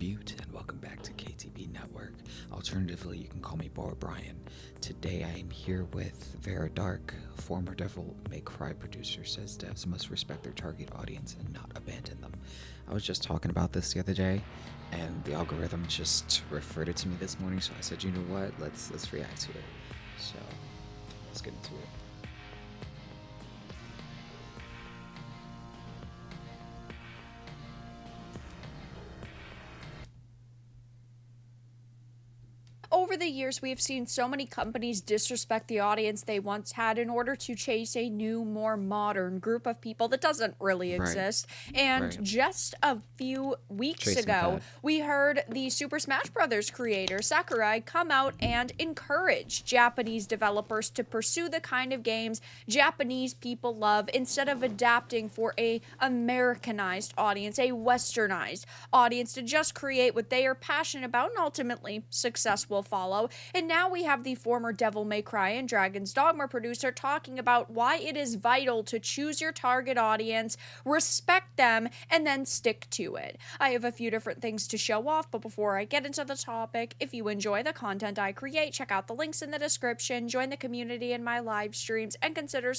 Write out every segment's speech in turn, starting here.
Butte, and welcome back to KTB Network. Alternatively, you can call me Bar Brian. Today I am here with Vara, former Devil May Cry producer, says devs must respect their target audience and not abandon them. I was just talking about this the other day, and the algorithm just referred it to me this morning, so I said, you know what, let's react to it. So, let's get into it. Over the years, we have seen so many companies disrespect the audience they once had in order to chase a new, more modern group of people that doesn't really Right, exist. And right. just a few weeks Chasing ago, Fat. we heard the Super Smash Bros. Creator, Sakurai, come out and encourage Japanese developers to pursue the kind of games Japanese people love instead of adapting for a Americanized audience, a westernized audience, to just create what they are passionate about, and ultimately success will follow. And now we have the former Devil May Cry and Dragon's Dogma producer talking about why it is vital to choose your target audience, respect them, and then stick to it. I have a few different things to show off, but before I get into the topic, if you enjoy the content I create, check out the links in the description, join the community in my live streams, and consider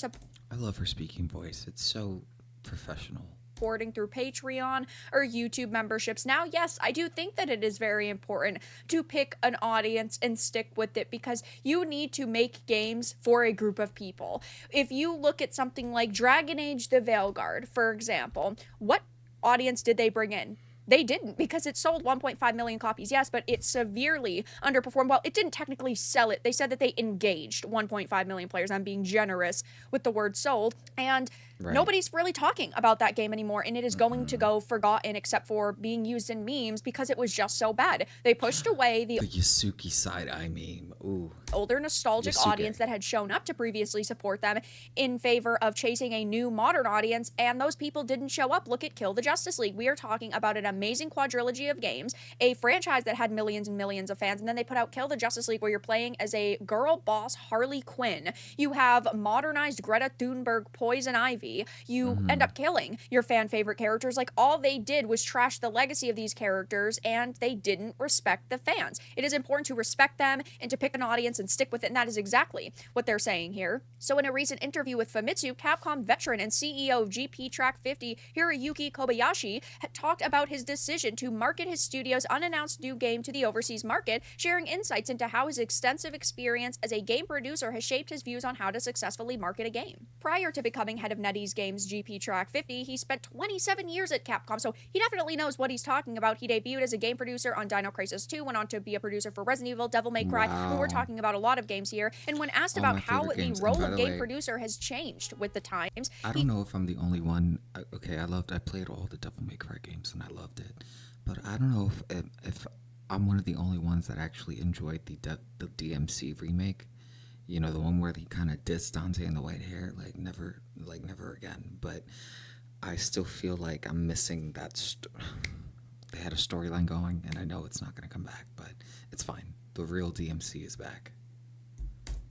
I love her speaking voice. It's so professional. supporting through Patreon or YouTube memberships. Now, yes, I do think that it is very important to pick an audience and stick with it because you need to make games for a group of people. If you look at something like Dragon Age the Veilguard, for example, what audience did they bring in? They didn't, because it sold 1.5 million copies, yes, but it severely underperformed. Well, it didn't technically sell it. They said that they engaged 1.5 million players. I'm being generous with the word sold. And Right. nobody's really talking about that game anymore, and it is going to go forgotten except for being used in memes because it was just so bad. They pushed away the The Yasuki side-eye meme. Ooh. older nostalgic Yasuke. audience that had shown up to previously support them in favor of chasing a new modern audience, and those people didn't show up. Look at Kill the Justice League. We are talking about an amazing quadrilogy of games, a franchise that had millions and millions of fans, and then they put out Kill the Justice League, where you're playing as a girl boss Harley Quinn. You have modernized Greta Thunberg Poison Ivy. You end up killing your fan favorite characters. Like, all they did was trash the legacy of these characters, and they didn't respect the fans. It is important to respect them and to pick an audience and stick with it, and that is exactly what they're saying here. So in a recent interview with Famitsu, Capcom veteran and CEO of GP Track 50, Hiroyuki Kobayashi, had talked about his decision to market his studio's unannounced new game to the overseas market, sharing insights into how his extensive experience as a game producer has shaped his views on how to successfully market a game. Prior to becoming head of NetEase Games GP Track 50, he spent 27 years at Capcom, so he definitely knows what he's talking about. He debuted as a game producer on Dino Crisis 2, went on to be a producer for Resident Evil, Devil May Cry. Wow. We're talking about a lot of games here. And when asked All about my how favorite the games. And role by of the game way, producer has changed with the times, I don't know if I'm the only one. Okay, I played all the Devil May Cry games and I loved it, but I don't know if I'm one of the only ones that actually enjoyed the DMC remake. You know, the one where he kind of dissed Dante in the white hair, like never again. But I still feel like I'm missing that. They had a storyline going, and I know it's not going to come back, but it's fine. The real DMC is back.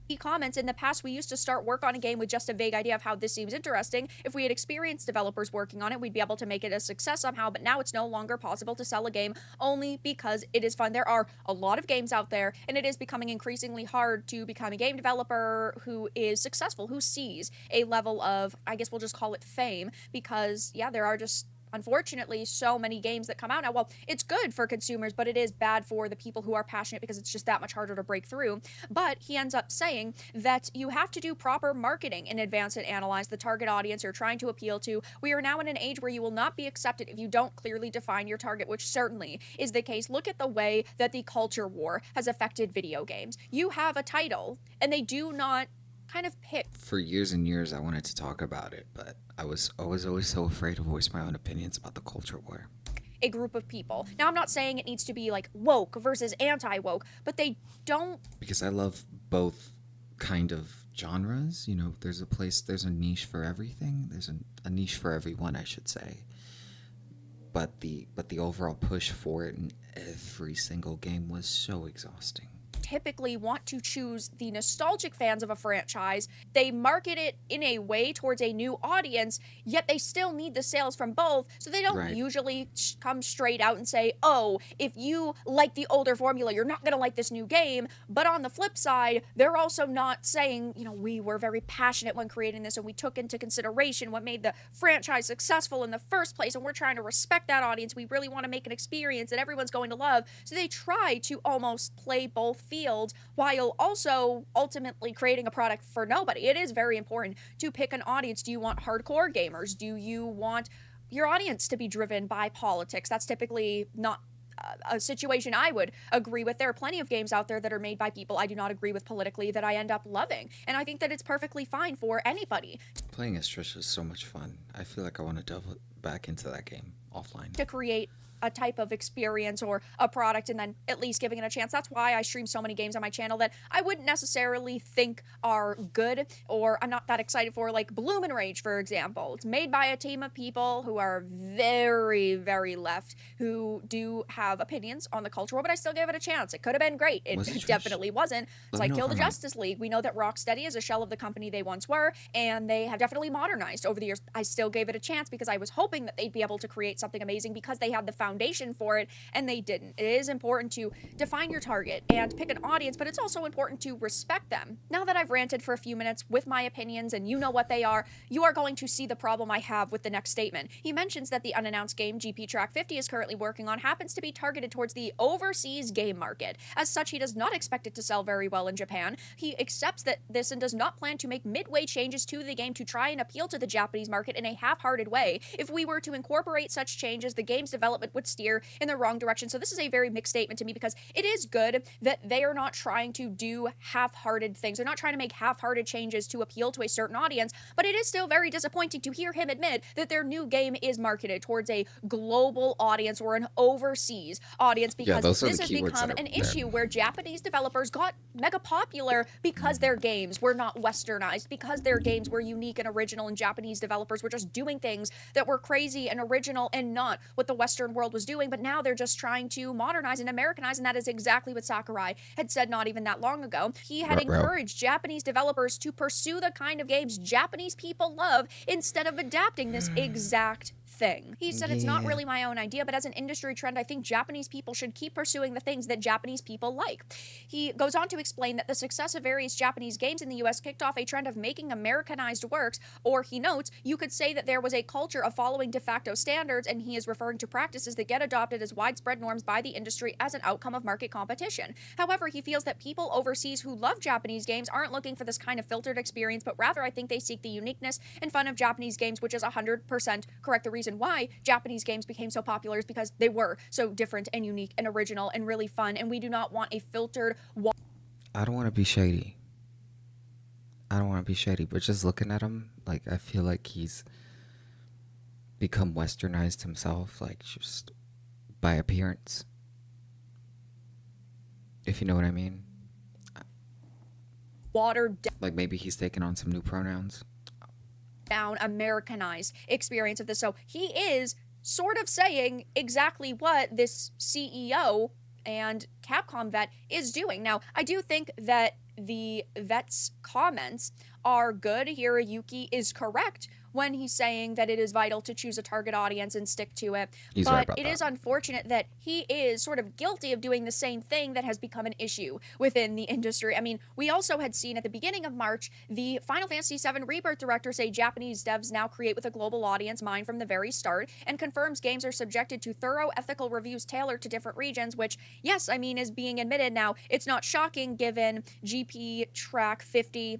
he comments, in the past, we used to start work on a game with just a vague idea of how this seems interesting. If we had experienced developers working on it, we'd be able to make it a success somehow, but now it's no longer possible to sell a game only because it is fun. There are a lot of games out there, and it is becoming increasingly hard to become a game developer who is successful, who sees a level of, I guess we'll just call it fame, because, yeah, there are just unfortunately so many games that come out now. Well, it's good for consumers, but it is bad for the people who are passionate because it's just that much harder to break through. But he ends up saying that you have to do proper marketing in advance and analyze the target audience you're trying to appeal to. We are now in an age where you will not be accepted if you don't clearly define your target, which certainly is the case. Look at the way that the culture war has affected video games. You have a title, and they do not kind of pick For years and years, I wanted to talk about it, but I was always so afraid to voice my own opinions about the culture war. a group of people. Now, I'm not saying it needs to be like woke versus anti-woke, but they don't. Because I love both kind of genres. You know, there's a niche for everything. There's a niche for everyone, I should say. But the overall push for it in every single game was so exhausting. typically want to choose the nostalgic fans of a franchise. They market it in a way towards a new audience, yet they still need the sales from both, so they don't Right. usually come straight out and say, oh, if you like the older formula, you're not going to like this new game. But on the flip side, they're also not saying, we were very passionate when creating this and we took into consideration what made the franchise successful in the first place, and we're trying to respect that audience. We really want to make an experience that everyone's going to love. So they try to almost play both fields while also ultimately creating a product for nobody. It is very important to pick an audience. Do you want hardcore gamers? Do you want your audience to be driven by politics? That's typically not a situation I would agree with. There are plenty of games out there that are made by people I do not agree with politically that I end up loving. And I think that it's perfectly fine for anybody Playing as Trish is so much fun. I feel like I want to delve back into that game offline. to create a type of experience or a product and then at least giving it a chance. That's why I stream so many games on my channel that I wouldn't necessarily think are good or I'm not that excited for, like Bloom and Rage, for example. It's made by a team of people who are very, very left, who do have opinions on the culture war, but I still gave it a chance. It could have been great. It Was it Trish? definitely wasn't. It's Let me like know Kill if the I'm right. Justice League. We know that Rocksteady is a shell of the company they once were, and they have definitely modernized over the years. I still gave it a chance because I was hoping that they'd be able to create something amazing because they had the foundation for it, and they didn't. It is important to define your target and pick an audience, but it's also important to respect them. Now that I've ranted for a few minutes with my opinions and you know what they are, you are going to see the problem I have with the next statement. He mentions that the unannounced game GP Track 50 is currently working on happens to be targeted towards the overseas game market. As such, he does not expect it to sell very well in Japan. He accepts that this and does not plan to make midway changes to the game to try and appeal to the Japanese market in a half-hearted way. If we were to incorporate such changes, the game's development would steer in the wrong direction. So this is a very mixed statement to me because it is good that they are not trying to do half-hearted things. They're not trying to make half-hearted changes to appeal to a certain audience, but it is still very disappointing to hear him admit that their new game is marketed towards a global audience or an overseas audience, Yeah, because those are this the has keywords become that are an there. issue where Japanese developers got mega popular because their games were not westernized, because their games were unique and original, and Japanese developers were just doing things that were crazy and original and not what the Western world was doing. But now they're just trying to modernize and Americanize, and that is exactly what Sakurai had said not even that long ago. He had Ruh-roh. encouraged Japanese developers to pursue the kind of games Japanese people love instead of adapting this exact thing. He said, it's not Yeah. really my own idea, but as an industry trend, I think Japanese people should keep pursuing the things that Japanese people like. He goes on to explain that the success of various Japanese games in the US kicked off a trend of making Americanized works, or he notes, you could say that there was a culture of following de facto standards, and he is referring to practices that get adopted as widespread norms by the industry as an outcome of market competition. However, he feels that people overseas who love Japanese games aren't looking for this kind of filtered experience, but rather I think they seek the uniqueness and fun of Japanese games, which is 100% correct. The reason why Japanese games became so popular is because they were so different and unique and original and really fun, and we do not want a filtered I don't want to be shady. But just looking at him, like, I feel like he's become westernized himself, like, just by appearance. If you know what I mean. watered Like, maybe he's taken on some new pronouns. down Americanized experience of this. So he is sort of saying exactly what this CEO and Capcom vet is doing. Now, I do think that the vet's comments are good. Hiroyuki is correct when he's saying that it is vital to choose a target audience and stick to it. He's but right about it that. is unfortunate that he is sort of guilty of doing the same thing that has become an issue within the industry. I mean, we also had seen at the beginning of March the Final Fantasy VII Rebirth director say Japanese devs now create with a global audience mind from the very start, and confirms games are subjected to thorough ethical reviews tailored to different regions, which, yes, I mean, is being admitted now. It's not shocking given GP Track 50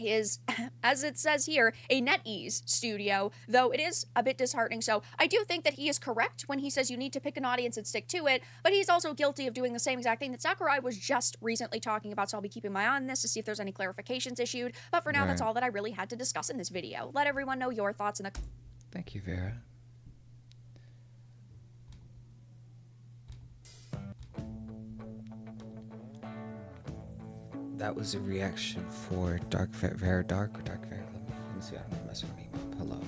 is, as it says here, a NetEase studio, though it is a bit disheartening. So I do think that he is correct when he says you need to pick an audience and stick to it, but he's also guilty of doing the same exact thing that Sakurai was just recently talking about, so I'll be keeping my eye on this to see if there's any clarifications issued. But for now, that's Right. all that I really had to discuss in this video. Let everyone know your thoughts in the Thank you, Vera. That was a reaction for Vera Dark or Dark Vera. Let me see. I don't want to mess her name up. Hello.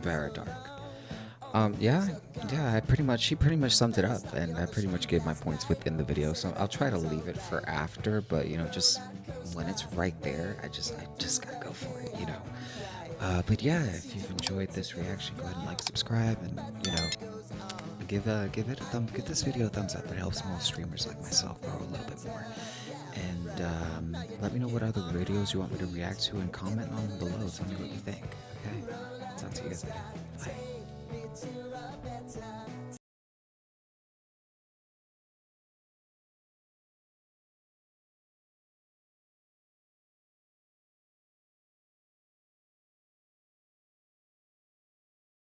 Vera Dark. Yeah, yeah, she pretty much summed it up, and I pretty much gave my points within the video. So I'll try to leave it for after, but you know, just when it's right there, I just gotta go for it, you know. But yeah, if you've enjoyed this reaction, go ahead and like, subscribe, and you know, give this video a thumbs up. It helps small streamers like myself grow a little bit more. And let me know what other videos you want me to react to, and comment on them below. Tell me what you think. Okay, talk to you guys later. Bye.